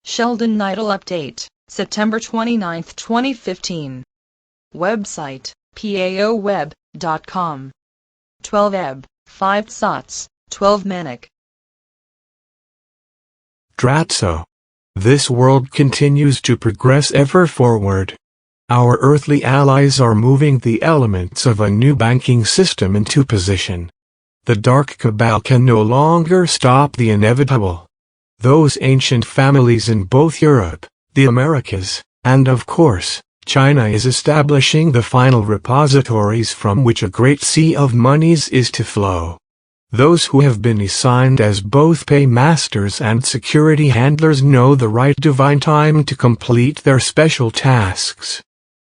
Sheldan Nidle Update, September 29, 2015. Website, paoweb.com. 12 eb, 5 sots, 12 manik. Dratzo. This world continues to progress ever forward. Our earthly allies are moving the elements of a new banking system into position. The dark cabal can no longer stop the inevitable. Those ancient families in both Europe, the Americas, and of course, China is establishing the final repositories from which a great sea of monies is to flow. Those who have been assigned as both paymasters and security handlers know the right divine time to complete their special tasks.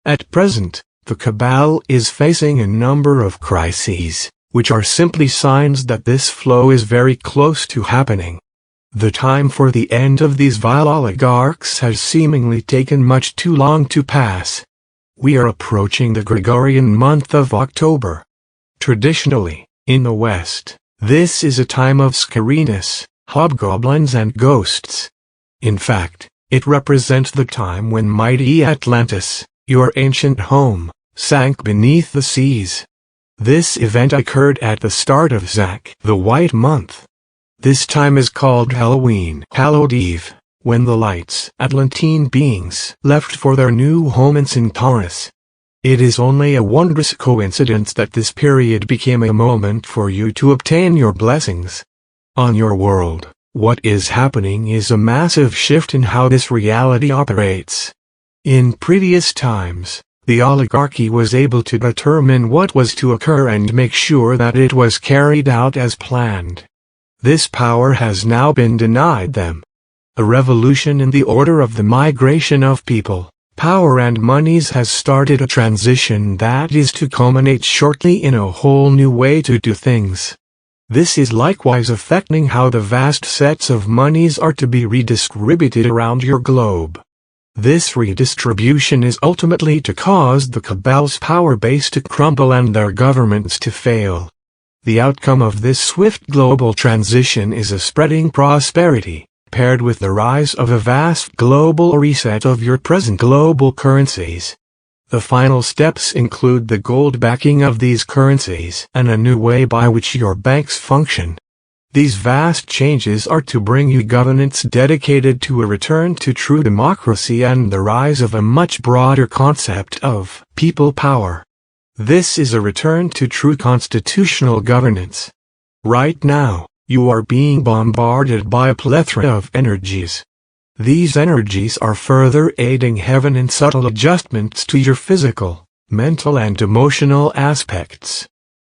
At present, the cabal is facing a number of crises, which are simply signs that this flow is very close to happening. The time for the end of these vile oligarchs has seemingly taken much too long to pass. We are approaching the Gregorian month of October. Traditionally, in the West, this is a time of scariness, hobgoblins and ghosts. In fact, it represents the time when mighty Atlantis, your ancient home, sank beneath the seas. This event occurred at the start of Zak, the White Month. This time is called Halloween, Hallowed Eve, when the lights Atlantine beings left for their new home in Centaurus. It is only a wondrous coincidence that this period became a moment for you to obtain your blessings. On your world, what is happening is a massive shift in how this reality operates. In previous times, the oligarchy was able to determine what was to occur and make sure that it was carried out as planned. This power has now been denied them. A revolution in the order of the migration of people, power and monies has started a transition that is to culminate shortly in a whole new way to do things. This is likewise affecting how the vast sets of monies are to be redistributed around your globe. This redistribution is ultimately to cause the cabal's power base to crumble and their governments to fail. The outcome of this swift global transition is a spreading prosperity, paired with the rise of a vast global reset of your present global currencies. The final steps include the gold backing of these currencies and a new way by which your banks function. These vast changes are to bring you governance dedicated to a return to true democracy and the rise of a much broader concept of people power. This is a return to true constitutional governance. Right now, you are being bombarded by a plethora of energies. These energies are further aiding heaven in subtle adjustments to your physical, mental and emotional aspects.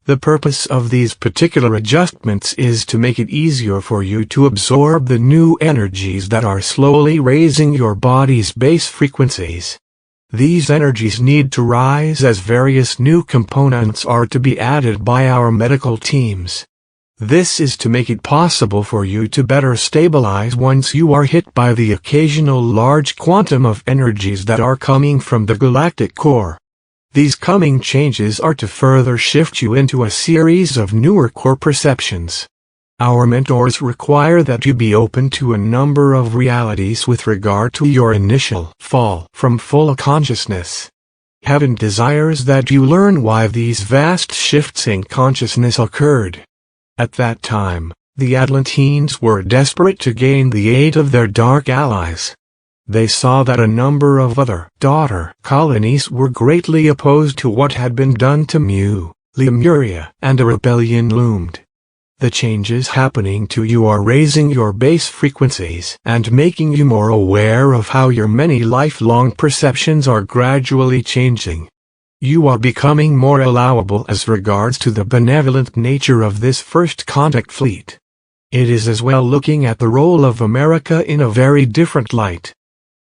The purpose of these particular adjustments is to make it easier for you to absorb the new energies that are slowly raising your body's base frequencies. These energies need to rise as various new components are to be added by our medical teams. This is to make it possible for you to better stabilize once you are hit by the occasional large quantum of energies that are coming from the galactic core. These coming changes are to further shift you into a series of newer core perceptions. Our mentors require that you be open to a number of realities with regard to your initial fall from full consciousness. Heaven desires that you learn why these vast shifts in consciousness occurred. At that time, the Atlantines were desperate to gain the aid of their dark allies. They saw that a number of other daughter colonies were greatly opposed to what had been done to Lemuria, and a rebellion loomed. The changes happening to you are raising your base frequencies and making you more aware of how your many lifelong perceptions are gradually changing. You are becoming more allowable as regards to the benevolent nature of this first contact fleet. It is as well looking at the role of America in a very different light.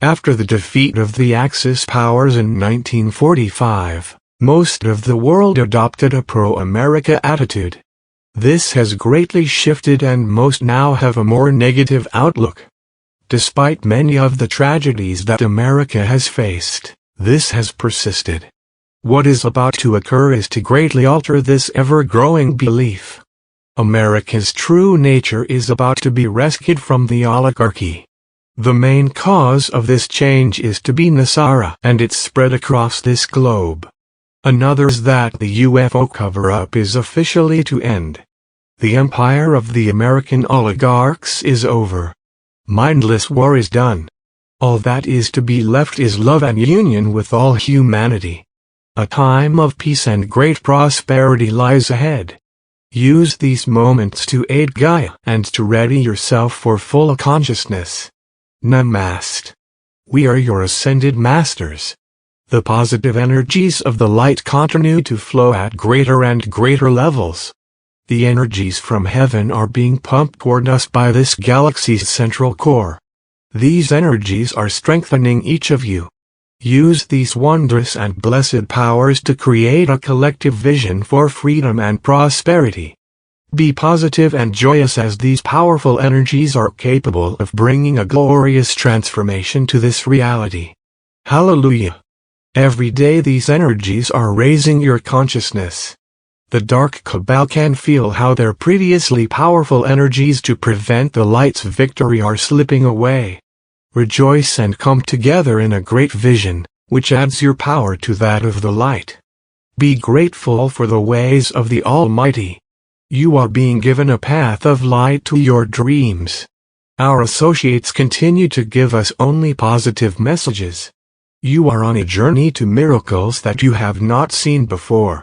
After the defeat of the Axis powers in 1945, most of the world adopted a pro-America attitude. This has greatly shifted and most now have a more negative outlook. Despite many of the tragedies that America has faced, this has persisted. What is about to occur is to greatly alter this ever-growing belief. America's true nature is about to be rescued from the oligarchy. The main cause of this change is to be Nasara, and it's spread across this globe. Another is that the UFO cover-up is officially to end. The empire of the American oligarchs is over. Mindless war is done. All that is to be left is love and union with all humanity. A time of peace and great prosperity lies ahead. Use these moments to aid Gaia and to ready yourself for full consciousness. Namaste. We are your ascended masters. The positive energies of the light continue to flow at greater and greater levels. The energies from heaven are being pumped toward us by this galaxy's central core. These energies are strengthening each of you. Use these wondrous and blessed powers to create a collective vision for freedom and prosperity. Be positive and joyous as these powerful energies are capable of bringing a glorious transformation to this reality. Hallelujah! Every day these energies are raising your consciousness. The dark cabal can feel how their previously powerful energies to prevent the light's victory are slipping away. Rejoice and come together in a great vision, which adds your power to that of the light. Be grateful for the ways of the Almighty. You are being given a path of light to your dreams. Our associates continue to give us only positive messages. You are on a journey to miracles that you have not seen before.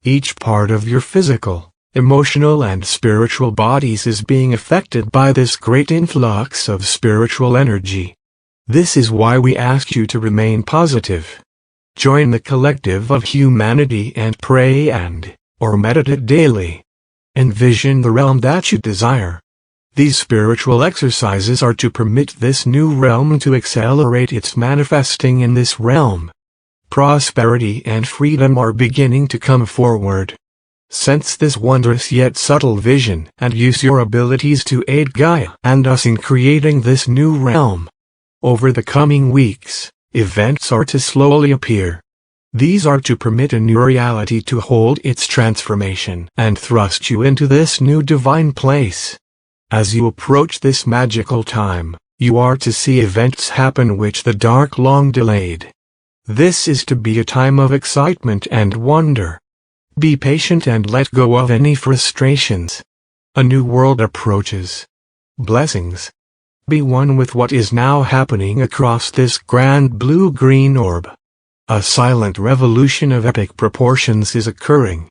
Each part of your physical, emotional and spiritual bodies is being affected by this great influx of spiritual energy. This is why we ask you to remain positive. Join the collective of humanity and pray or meditate daily. Envision the realm that you desire. These spiritual exercises are to permit this new realm to accelerate its manifesting in this realm. Prosperity and freedom are beginning to come forward. Sense this wondrous yet subtle vision and use your abilities to aid Gaia and us in creating this new realm. Over the coming weeks, events are to slowly appear. These are to permit a new reality to hold its transformation and thrust you into this new divine place. As you approach this magical time, you are to see events happen which the dark long delayed. This is to be a time of excitement and wonder. Be patient and let go of any frustrations. A new world approaches. Blessings. Be one with what is now happening across this grand blue-green orb. A silent revolution of epic proportions is occurring.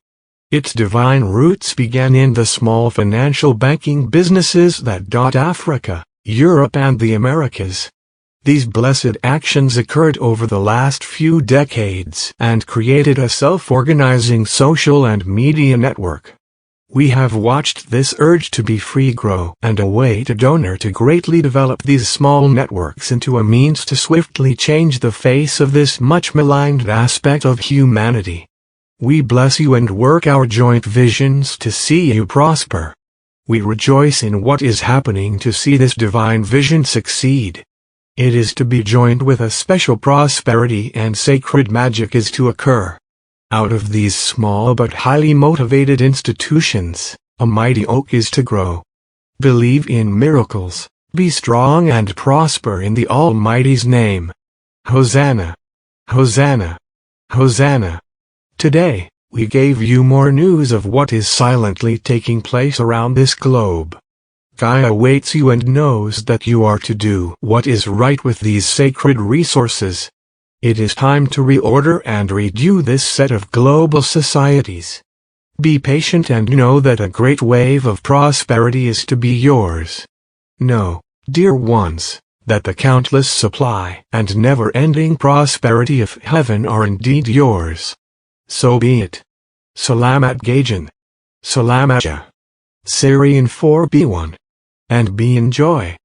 Its divine roots began in the small financial banking businesses that dot Africa, Europe and the Americas. These blessed actions occurred over the last few decades and created a self-organizing social and media network. We have watched this urge to be free grow and await a donor to greatly develop these small networks into a means to swiftly change the face of this much maligned aspect of humanity. We bless you and work our joint visions to see you prosper. We rejoice in what is happening to see this divine vision succeed. It is to be joined with a special prosperity and sacred magic is to occur. Out of these small but highly motivated institutions, a mighty oak is to grow. Believe in miracles, be strong and prosper in the Almighty's name. Hosanna! Hosanna! Hosanna! Today, we gave you more news of what is silently taking place around this globe. Gaia waits you and knows that you are to do what is right with these sacred resources. It is time to reorder and redo this set of global societies. Be patient and know that a great wave of prosperity is to be yours. Know, dear ones, that the countless supply and never-ending prosperity of heaven are indeed yours. So be it. Salamat Gajan. Salamaja. Syrian 4b1. And be in joy.